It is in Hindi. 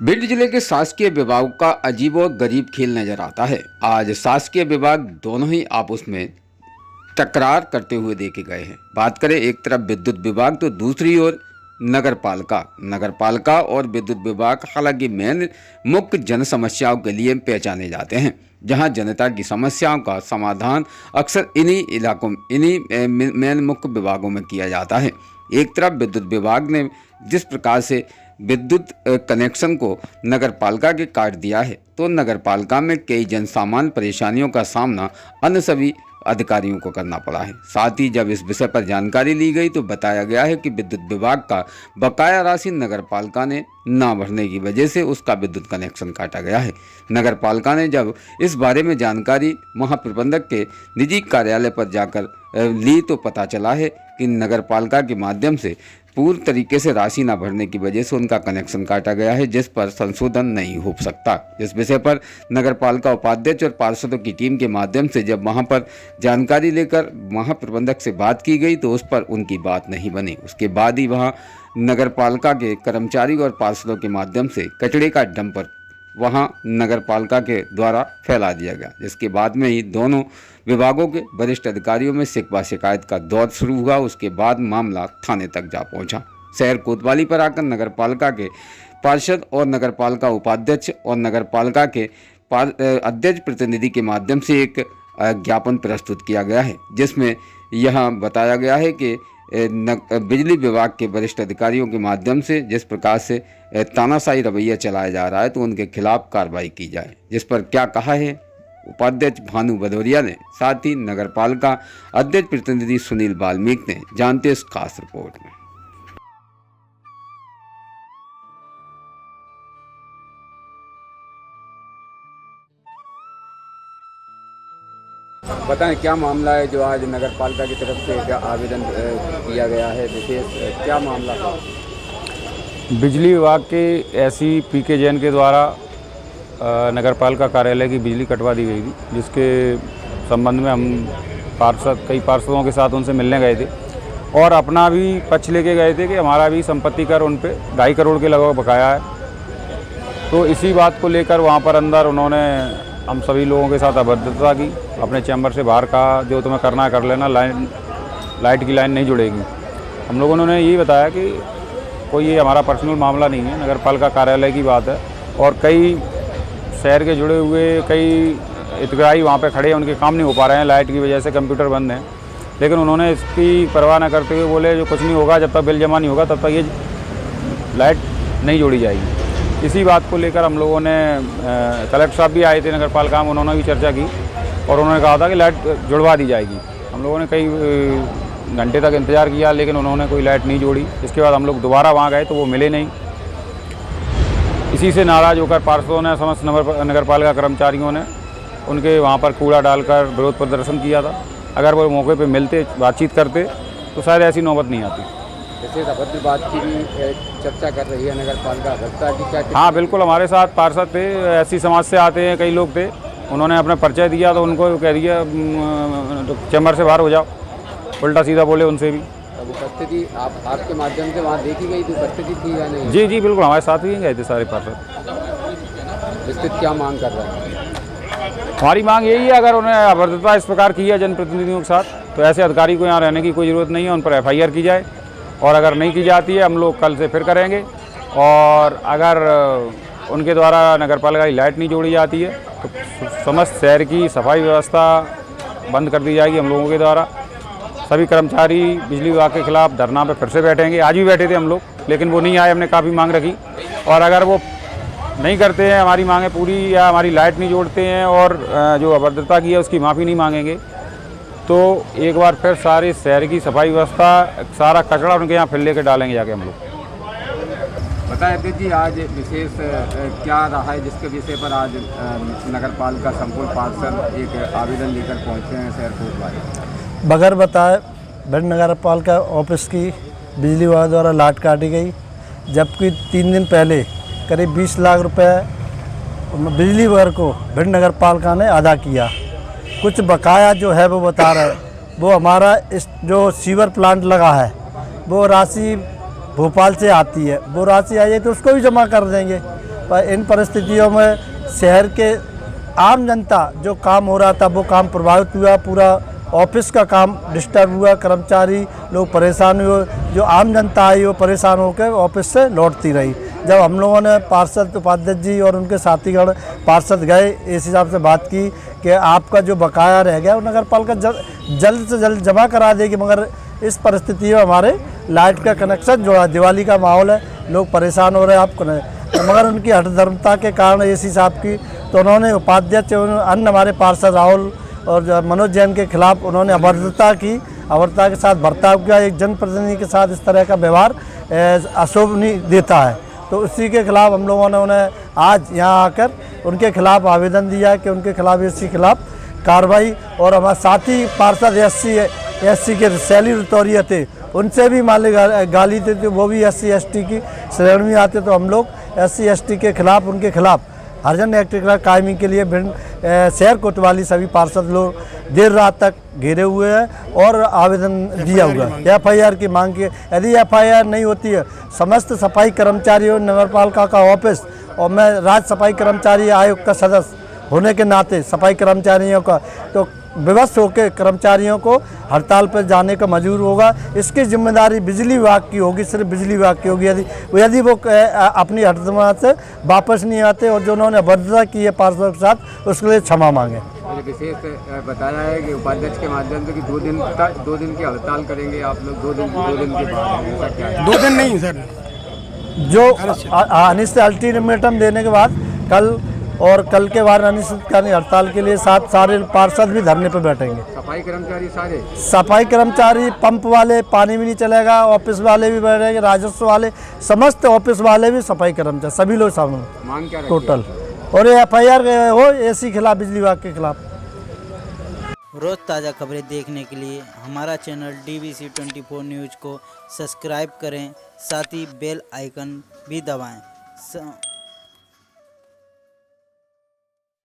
भिंड जिले के शासकीय विभाग का अजीब और गरीब खेल नजर आता है। आज शासकीय विभाग दोनों ही आपस में टकरार करते हुए देखे गए हैं। बात करें एक तरफ विद्युत विभाग तो दूसरी ओर नगरपालिका और विद्युत विभाग हालांकि मेन मुख्य जन समस्याओं के लिए पहचाने जाते हैं, जहां जनता की समस्याओं का समाधान अक्सर इन्हीं मेन मुख्य विभागों में किया जाता है। एक तरफ विद्युत विभाग ने जिस प्रकार से विद्युत कनेक्शन को नगरपालिका के काट दिया है, तो नगरपालिका में कई जनसामान्य परेशानियों का सामना अन्य सभी अधिकारियों को करना पड़ा है। साथ ही जब इस विषय पर जानकारी ली गई तो बताया गया है कि विद्युत विभाग का बकाया राशि नगरपालिका ने ना भरने की वजह से उसका विद्युत कनेक्शन काटा गया है। नगरपालिका ने जब इस बारे में जानकारी महाप्रबंधक के निजी कार्यालय पर जाकर ली तो पता चला है कि नगरपालिका के माध्यम से पूर्ण तरीके से राशि न भरने की वजह से उनका कनेक्शन काटा गया है, जिस पर संशोधन नहीं हो सकता। इस विषय पर नगरपालिका उपाध्यक्ष और पार्षदों की टीम के माध्यम से जब वहां पर जानकारी लेकर महाप्रबंधक से बात की गई तो उस पर उनकी बात नहीं बनी। उसके बाद ही वहां नगरपालिका के कर्मचारी और पार्षदों के माध्यम से कचरे का डंपर वहां नगरपालिका के द्वारा फैला दिया गया, जिसके बाद में ही दोनों विभागों के वरिष्ठ अधिकारियों में शिकवा शिकायत का दौर शुरू हुआ। उसके बाद मामला थाने तक जा पहुंचा। शहर कोतवाली पर आकर नगरपालिका के पार्षद और नगरपालिका उपाध्यक्ष और नगरपालिका के अध्यक्ष प्रतिनिधि के माध्यम से एक ज्ञापन प्रस्तुत किया गया है, जिसमें यह बताया गया है कि बिजली विभाग के वरिष्ठ अधिकारियों के माध्यम से जिस प्रकार से तानाशाही रवैया चलाया जा रहा है तो उनके खिलाफ कार्रवाई की जाए। जिस पर क्या कहा है उपाध्यक्ष भानु भदौरिया ने, साथ ही नगरपालिका अध्यक्ष प्रतिनिधि सुनील वाल्मीकि ने, जानते इस खास रिपोर्ट में। बताएं क्या मामला है जो आज नगरपालिका की तरफ से आवेदन किया गया है, विशेष क्या मामला है? बिजली विभाग के एसई पीके जैन के द्वारा नगरपालिका कार्यालय की बिजली कटवा दी गई थी, जिसके संबंध में हम कई पार्षदों के साथ उनसे मिलने गए थे और अपना भी पक्ष लेके गए थे कि हमारा भी संपत्ति कर उन पे 2.5 करोड़ के लगभग बकाया है। तो इसी बात को लेकर वहाँ पर अंदर उन्होंने हम सभी लोगों के साथ अभद्रता की, अपने चैम्बर से बाहर कहा जो तुम्हें करना है कर लेना, लाइट की लाइन नहीं जुड़ेगी। हम लोगों ने उन्हें यही बताया कि कोई ये हमारा पर्सनल मामला नहीं है, नगरपालिका कार्यालय की बात है और कई शहर के जुड़े हुए कई हितग्राही वहाँ पे खड़े हैं, उनके काम नहीं हो पा रहे हैं लाइट की वजह से, कंप्यूटर बंद हैं। लेकिन उन्होंने इसकी परवाह न करते हुए बोले जो कुछ नहीं होगा, जब तक बिल जमा नहीं होगा तब तक ये लाइट नहीं जोड़ी जाएगी। इसी बात को लेकर हम लोगों ने कलेक्टर साहब भी आए थे नगरपालिका में, उन्होंने भी चर्चा की और उन्होंने कहा था कि लाइट जुड़वा दी जाएगी। हम लोगों ने कई घंटे तक इंतज़ार किया लेकिन उन्होंने कोई लाइट नहीं जोड़ी। इसके बाद हम लोग दोबारा वहाँ गए तो वो मिले नहीं। इसी से नाराज़ होकर पार्षदों ने, समस्त नगरपालिका कर्मचारियों ने उनके वहाँ पर कूड़ा डालकर विरोध प्रदर्शन किया था। अगर वो मौके पे मिलते, बातचीत करते तो शायद ऐसी नौबत नहीं आती। जैसे अभद्र बात की भी चर्चा कर रही है नगरपालिका अभद्रता की, क्या? हाँ बिल्कुल, हमारे साथ पार्षद थे, ऐसी समाज से आते हैं, कई लोग थे, उन्होंने अपना परिचय दिया तो उनको कह दिया चैम्बर से बाहर हो जाओ, उल्टा सीधा बोले उनसे भी। अब उपस्थिति आपके माध्यम से वहाँ देखी गई तो उपस्थिति थी या नहीं? जी बिल्कुल, हमारे साथ ही गए थे सारे पार्षद। विस्तृत क्या मांग कर रहे हैं? हमारी मांग यही है, अगर उन्हें अभद्रता इस प्रकार की है जनप्रतिनिधियों के साथ तो ऐसे अधिकारी को यहाँ रहने की कोई ज़रूरत नहीं है, उन पर FIR की जाए और अगर नहीं की जाती है हम लोग कल से फिर करेंगे। और अगर उनके द्वारा नगरपालिका की लाइट नहीं जोड़ी जाती है तो समस्त शहर की सफाई व्यवस्था बंद कर दी जाएगी हम लोगों के द्वारा। सभी कर्मचारी बिजली विभाग के खिलाफ धरना पे फिर से बैठेंगे। आज भी बैठे थे हम लोग, लेकिन वो नहीं आए, हमने काफ़ी मांग रखी और अगर वो नहीं करते हैं हमारी मांगें पूरी या हमारी लाइट नहीं जोड़ते हैं और जो अभद्रता की है उसकी माफ़ी नहीं मांगेंगे तो एक बार फिर सारे शहर की सफाई व्यवस्था, सारा कचरा उनके यहाँ फिर लेकर डालेंगे जाके हम लोग। बताएं जी, आज विशेष क्या रहा है जिसके विषय पर आज नगरपालिका संपूर्ण पार्षद एक आवेदन लेकर पहुँचे हैं शहर कोतवाली? बगैर बताए भिंड नगरपालिका ऑफिस की बिजली विभाग द्वारा लाइट काटी गई, जबकि 3 दिन पहले करीब 20 लाख रुपए बिजली विभाग को भिंड नगरपालिका ने अदा किया। कुछ बकाया जो है वो बता रहे, वो हमारा इस जो सीवर प्लांट लगा है वो राशि भोपाल से आती है, वो राशि आई है तो उसको भी जमा कर देंगे। पर इन परिस्थितियों में शहर के आम जनता जो काम हो रहा था वो काम प्रभावित हुआ, पूरा ऑफिस का काम डिस्टर्ब हुआ, कर्मचारी लोग परेशान हुए, जो आम जनता आई वो परेशान होकर ऑफिस से लौटती रही। जब हम लोगों ने पार्षद उपाध्यक्ष जी और उनके साथीगण पार्षद गए, इस हिसाब से बात की कि आपका जो बकाया रह गया वो नगर पालिका जल्द से जल्द जमा करा देगी, मगर इस परिस्थिति में हमारे लाइट का कनेक्शन जोड़ा, दिवाली का माहौल है, लोग परेशान हो रहे हैं आपको नहीं, मगर उनकी हठधर्मता के कारण एसी साहब की, तो उन्होंने उपाध्यक्ष अन्य हमारे पार्षद राहुल और मनोज जैन के खिलाफ उन्होंने अभद्रता के साथ बर्ताव किया। एक जनप्रतिनिधि के साथ इस तरह का व्यवहार अशोभनीय देता है, तो उसी के खिलाफ हम लोगों ने उन्हें आज यहाँ आकर उनके खिलाफ आवेदन दिया कि उनके खिलाफ एसी खिलाफ कार्रवाई। और हमारे साथी पार्षद एससी के सैली रतौरिया थे, उनसे भी मान गाली थे, तो वो भी SC ST की श्रेणी में आते, तो हम लोग SC ST के खिलाफ उनके खिलाफ हरिजन एक्ट की कायमी के लिए शहर कोतवाली सभी पार्षद लोग देर रात तक घेरे हुए हैं और आवेदन दिया हुआ है। FIR की मांग की। यदि FIR नहीं होती है, समस्त सफाई कर्मचारियों, नगर पालिका का ऑफिस और मैं राज्य सफाई कर्मचारी आयोग का सदस्य होने के नाते सफाई कर्मचारियों का तो विवश होकर कर्मचारियों को हड़ताल पर जाने का मजबूर होगा। इसकी जिम्मेदारी बिजली विभाग की होगी, सिर्फ बिजली विभाग की होगी। यदि वो अपनी हड़ताल से वापस नहीं आते और जो उन्होंने अभद्रता की है पार्षदों के साथ, उसके लिए क्षमा मांगे। विशेष बताया है कि उपाध्यक्ष के माध्यम से कि 2 दिन की हड़ताल करेंगे आप लोग, 2 दिन के बाद। 2 दिन नहीं सर, जो अनिश्चित अल्टीमेटम देने के बाद कल के बाद अनिश्चितकालीन हड़ताल के लिए सारे पार्षद भी धरने पर बैठेंगे। सफाई कर्मचारी, पंप वाले, पानी भी नहीं चलेगा, ऑफिस वाले भी बैठेंगे, राजस्व वाले, समस्त ऑफिस वाले भी, सफाई कर्मचारी सभी लोग शामिल टोटल। और FIR हो एसी खिलाफ, बिजली विभाग के खिलाफ। रोज़ ताज़ा खबरें देखने के लिए हमारा चैनल DBC 24 न्यूज़ को सब्सक्राइब करें, साथ ही बेल आइकन भी दबाएं।